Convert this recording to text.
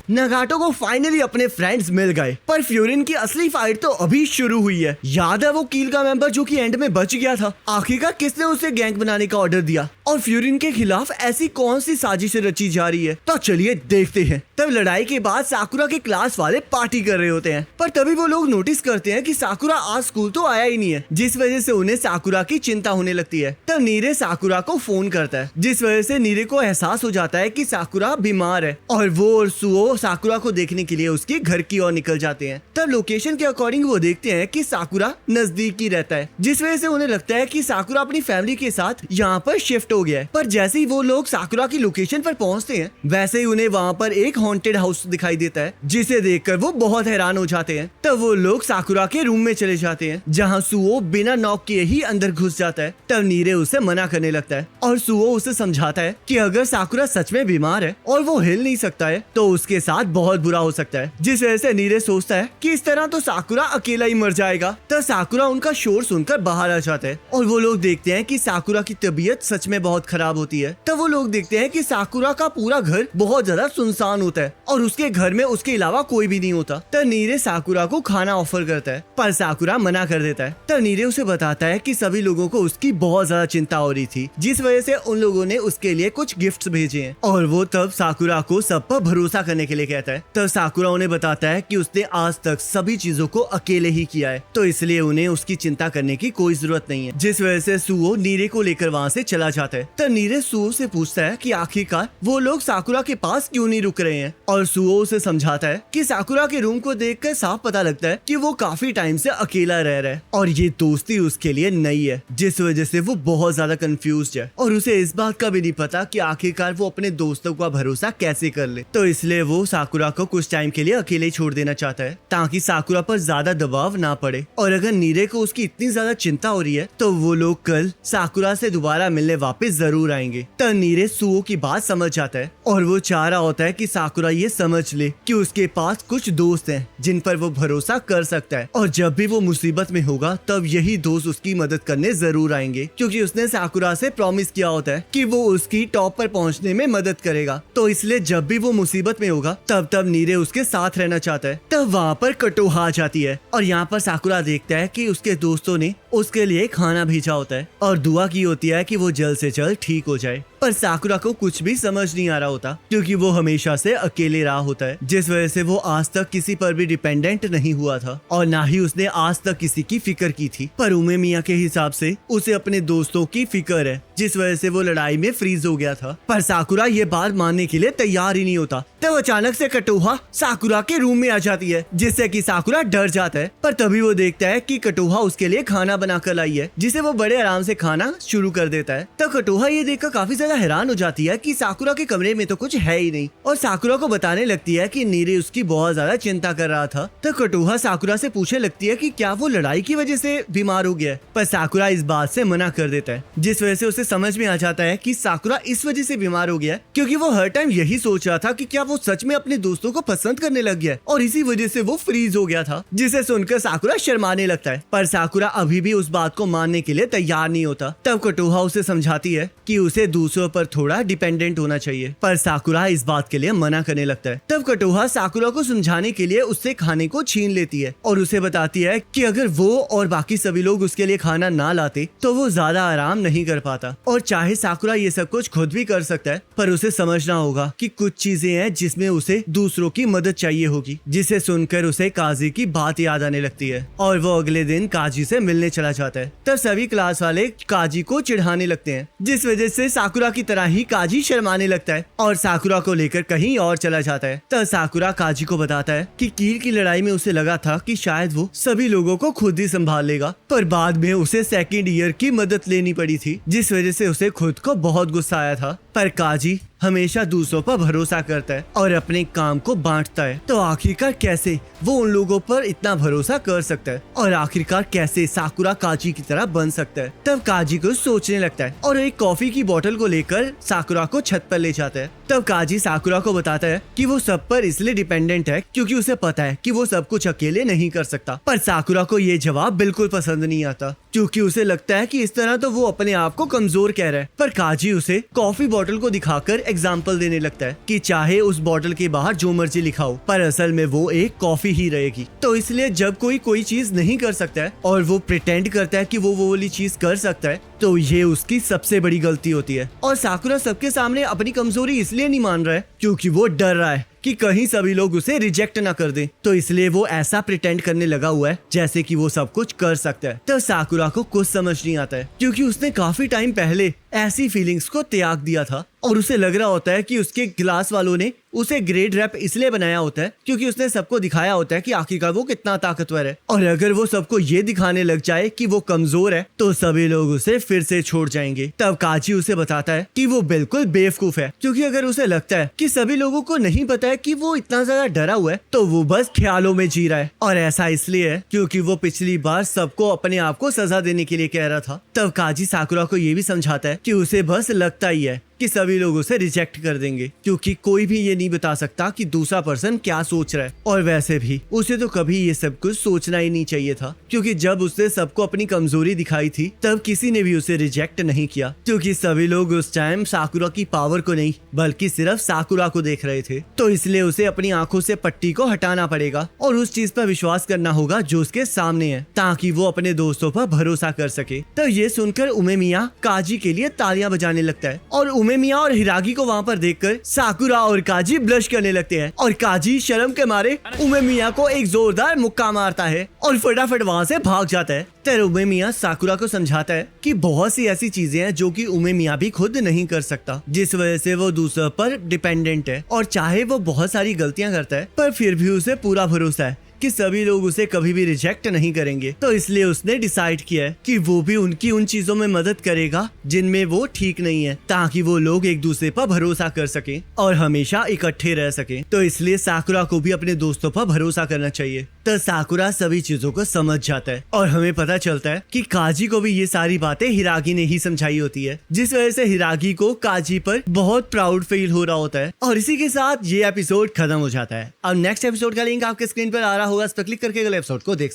नगाटो को फाइनली अपने फ्रेंड्स मिल गए, पर फ्यूरिन की असली फाइट तो अभी शुरू हुई है। याद है वो कील का मेंबर जो कि एंड में बच गया था? आखिरकार किसने उसे गैंग बनाने का ऑर्डर दिया और फ्यूरिन के खिलाफ ऐसी कौन सी साजिश रची जा रही है? तो चलिए देखते हैं। तब लड़ाई के बाद साकुरा के क्लास वाले पार्टी कर रहे होते हैं, पर तभी वो लोग नोटिस करते हैं कि साकुरा आज स्कूल तो आया ही नहीं है, जिस वजह से उन्हें साकुरा की चिंता होने लगती है। तब नीरे साकुरा को फोन करता है, जिस वजह से नीरे को एहसास हो जाता है कि साकुरा बीमार है और वो और सुओ साकुरा को देखने के लिए उसके घर की ओर निकल जाते हैं। तब लोकेशन के अकॉर्डिंग वो देखते हैं कि साकुरा नजदीक ही रहता है, जिस वजह से उन्हें लगता है कि साकुरा अपनी फैमिली के साथ यहाँ पर शिफ्ट हो गया है। पर जैसे ही वो लोग साकुरा की लोकेशन पर पहुँचते हैं, वैसे ही उन्हें वहाँ पर एक हॉन्टेड हाउस दिखाई देता है, जिसे देखकर वो बहुत हैरान हो जाते हैं। तब वो लोग साकुरा के रूम में चले जाते हैं, जहाँ सुओ बिना नॉक किए ही अंदर घुस जाता है। तब नीरे उसे मना करने लगता है और सुओ उसे समझाता है कि अगर साकुरा सच में बीमार है और वो हिल नहीं सकता है तो उसके साथ बहुत बुरा हो सकता है, जिस वजह से नीरे सोचता है कि इस तरह तो साकुरा अकेला ही मर जाएगा। तब साकुरा उनका शोर सुनकर बाहर आ जाता है और वो लोग देखते हैं कि साकुरा की तबीयत सच में बहुत खराब होती है। तब वो लोग देखते हैं कि साकुरा का पूरा घर बहुत ज्यादा सुनसान होता है और उसके घर में उसके अलावा कोई भी नहीं होता। तब नीरे साकुरा को खाना ऑफर करता है, पर साकुरा मना कर देता है। तब नीरे उसे बताता है कि सभी लोगों को उसकी बहुत ज्यादा चिंता हो रही थी, जिस वजह से उन लोगों ने उसके लिए कुछ गिफ्ट्स भेजे हैं और वो तब साकुरा को सब पर भरोसा करने के लिए कहता है। तब साकुरा उन्हें बताता है कि उसने आज तक सभी चीजों को अकेले ही किया है, तो इसलिए उन्हें उसकी चिंता करने की कोई जरूरत नहीं है, जिस वजह से सुओ नीरे को लेकर वहाँ से चला जाता है। तब नीरे सुओ से पूछता है कि आखिरकार वो लोग साकुरा के पास क्यों नहीं रुक रहे हैं, और सुओ उसे समझाता है कि साकुरा के रूम को देखकर साफ पता लगता है कि वो काफी टाइम से अकेला रह रहा है और ये दोस्ती उसके लिए नई है, जिस वजह से वो बहुत ज्यादा कंफ्यूज्ड है और उसे इस बात का भी नहीं पता कि आखिरकार वो अपने दोस्तों का भरोसा कैसे कर ले। तो इसलिए वो साकुरा को कुछ टाइम के लिए अकेले छोड़ देना चाहता है, ताकि साकुरा पर ज्यादा दबाव ना पड़े। और अगर नीरे को उसकी इतनी ज्यादा चिंता हो रही है तो वो लोग कल साकुरा से दोबारा मिलने वापस जरूर आएंगे। तब नीरे सुओ की बात समझ जाता है और वो चाह रहा होता है कि साकुरा ये समझ ले कि उसके पास कुछ दोस्त हैं जिन पर वो भरोसा कर सकता है, और जब भी वो मुसीबत में होगा तब यही दोस्त उसकी मदद करने जरूर आएंगे, क्योंकि उसने साकुरा से प्रॉमिस किया होता है कि वो उसकी टॉप पर पहुंचने में मदद करेगा। तो इसलिए जब भी वो मुसीबत में होगा तब नीरे उसके साथ रहना चाहता है। तब वहाँ पर कटोहा आ जाती है और यहाँ पर साकुरा देखता है कि उसके दोस्तों ने उसके लिए खाना भेजा होता है और दुआ की होती है कि वो जल्द से जल्द ठीक हो जाए। पर साकुरा को कुछ भी समझ नहीं आ रहा होता, क्योंकि वो हमेशा से अकेले रहा होता है, जिस वजह से वो आज तक किसी पर भी डिपेंडेंट नहीं हुआ था और ना ही उसने आज तक किसी की फिक्र की थी। पर उमे मिया के हिसाब से उसे अपने दोस्तों की फिक्र है, जिस वजह से वो लड़ाई में फ्रीज हो गया था। पर साकुरा ये बात मानने के लिए तैयार ही नहीं होता। तब अचानक से कटोहा साकुरा के रूम में आ जाती है, जिससे कि साकुरा डर जाता है। पर तभी वो देखता है कि कटोहा उसके लिए खाना बनाकर लाई है, जिसे वो बड़े आराम से खाना शुरू कर देता है। तब कटोहा ये देखकर काफी ज्यादा हैरान हो जाती है कि साकुरा के कमरे में तो कुछ है ही नहीं, और साकुरा को बताने लगती है कि नीरे उसकी बहुत ज्यादा चिंता कर रहा था। तो कटोहा साकुरा से पूछने लगती है कि क्या वो लड़ाई की वजह से बीमार हो गया है, पर साकुरा इस बात से मना कर देता है, जिस वजह से उसे समझ में आ जाता है कि साकुरा इस वजह से बीमार हो गया क्योंकि वो हर टाइम यही सोच रहा था कि क्या वो सच में अपने दोस्तों को पसंद करने लग गया और इसी वजह से वो फ्रीज हो गया था, जिसे सुनकर साकुरा शर्माने लगता है। पर साकुरा अभी भी उस बात को मानने के लिए तैयार नहीं होता। तब कटोहा उसे समझाती है कि उसे दूसरों पर थोड़ा डिपेंडेंट होना चाहिए, पर साकुरा इस बात के लिए मना करने लगता है। तब कटोहा साकुरा को समझाने के लिए उससे खाने को छीन लेती है और उसे बताती है कि अगर वो और बाकी सभी लोग उसके लिए खाना ना लाते तो वो ज्यादा आराम नहीं कर पाता, और चाहे साकुरा ये सब कुछ खुद भी कर सकता है, पर उसे समझना होगा कि कुछ चीजें हैं जिसमें उसे दूसरों की मदद चाहिए होगी। जिसे सुनकर उसे काजी की बात याद आने लगती है और वो अगले दिन काजी से मिलने चला जाता है। तब सभी क्लास वाले काजी को चिढ़ाने लगते हैं, जिस वजह से साकुरा की तरह ही काजी शर्माने लगता है और साकुरा को लेकर कहीं और चला जाता है। तब साकुरा काजी को बताता है कि कील की लड़ाई में उसे लगा था कि शायद वो सभी लोगों को खुद ही संभाल लेगा, पर बाद में उसे सेकंड ईयर की मदद लेनी पड़ी थी, जिस वजह से उसे खुद को बहुत गुस्सा आया था। पर काजी हमेशा दूसरों पर भरोसा करता है और अपने काम को बांटता है, तो आखिरकार कैसे वो उन लोगों पर इतना भरोसा कर सकता है और आखिरकार कैसे साकुरा काजी की तरह बन सकता है। तब काजी को सोचने लगता है और एक कॉफी की बोतल को लेकर साकुरा को छत पर ले जाता है। तब काजी साकुरा को बताता है कि वो सब पर इसलिए डिपेंडेंट है क्योंकि उसे पता है कि वो सब कुछ अकेले नहीं कर सकता। पर साकुरा को ये जवाब बिल्कुल पसंद नहीं आता, क्योंकि उसे लगता है कि इस तरह तो वो अपने आप को कमजोर कह रहा है। पर काजी उसे कॉफी बोतल को दिखाकर एग्जाम्पल देने लगता है कि चाहे उस बोतल के बाहर जो मर्जी लिखा हो, पर असल में वो एक कॉफी ही रहेगी। तो इसलिए जब कोई चीज नहीं कर सकता है और वो प्रिटेंड करता है कि वो वाली चीज कर सकता है, तो ये उसकी सबसे बड़ी गलती होती है। और साकुरा सबके सामने अपनी कमजोरी इसलिए नहीं मान रहा है क्योंकि वो डर रहा है कि कहीं सभी लोग उसे रिजेक्ट ना कर दें। तो इसलिए वो ऐसा प्रिटेंड करने लगा हुआ है जैसे कि वो सब कुछ कर सकता है। तो साकुरा को कुछ समझ नहीं आता है क्योंकि उसने काफी टाइम पहले ऐसी फीलिंग्स को त्याग दिया था और उसे लग रहा होता है कि उसके क्लास वालों ने उसे ग्रेड रैप इसलिए बनाया होता है क्योंकि उसने सबको दिखाया होता है कि आखिरकार वो कितना ताकतवर है। और अगर वो सबको ये दिखाने लग जाए कि वो कमजोर है तो सभी लोग उसे फिर से छोड़ जाएंगे। तब काजी उसे बताता है कि वो बिल्कुल बेवकूफ है, क्योंकि अगर उसे लगता है कि सभी लोगों को नहीं पता है कि वो इतना ज्यादा डरा हुआ है तो वो बस ख्यालों में जी रहा है। और ऐसा इसलिए है क्योंकि वो पिछली बार सबको अपने आप को सजा देने के लिए कह रहा था। तब काजी साकुरा को ये भी समझाता है कि उसे बस लगता ही है कि सभी लोग उसे रिजेक्ट कर देंगे, क्योंकि कोई भी ये नहीं बता सकता कि दूसरा पर्सन क्या सोच रहा है। और वैसे भी उसे तो कभी ये सब कुछ सोचना ही नहीं चाहिए था, क्योंकि जब उसने सबको अपनी कमजोरी दिखाई थी तब किसी ने भी उसे रिजेक्ट नहीं किया, क्योंकि सभी लोग उस टाइम साकुरा की पावर को नहीं बल्कि सिर्फ साकुरा को देख रहे थे। तो इसलिए उसे अपनी आंखों से पट्टी को हटाना पड़ेगा और उस चीज पर विश्वास करना होगा जो उसके सामने है, ताकि वो अपने दोस्तों पर भरोसा कर सके। तो ये सुनकर उमेमिया काजी के लिए तालियां बजाने लगता है और उमेमिया और हिरागी को वहाँ पर देखकर साकुरा और काजी ब्लश करने लगते हैं और काजी शर्म के मारे उमेमिया को एक जोरदार मुक्का मारता है और फटाफट वहाँ से भाग जाता है। तो उमेमिया साकुरा को समझाता है कि बहुत सी ऐसी चीजें हैं जो कि उमेमिया भी खुद नहीं कर सकता, जिस वजह से वो दूसरों पर डिपेंडेंट है। और चाहे वो बहुत सारी गलतियां करता है पर फिर भी उसे पूरा भरोसा है कि सभी लोग उसे कभी भी रिजेक्ट नहीं करेंगे। तो इसलिए उसने डिसाइड किया है कि वो भी उनकी उन चीजों में मदद करेगा जिनमें वो ठीक नहीं है, ताकि वो लोग एक दूसरे पर भरोसा कर सकें और हमेशा इकट्ठे रह सकें। तो इसलिए साकुरा को भी अपने दोस्तों पर भरोसा करना चाहिए। तो साकुरा सभी चीजों को समझ जाता है और हमें पता चलता है कि काजी को भी ये सारी बातें हिरागी ने ही समझाई होती है, जिस वजह से हिरागी को काजी पर बहुत प्राउड फील हो रहा होता है। और इसी के साथ ये एपिसोड खत्म हो जाता है। अब नेक्स्ट एपिसोड का लिंक आपके स्क्रीन पर आ रहा होगा, उस पर क्लिक करके अगले एपिसोड को देख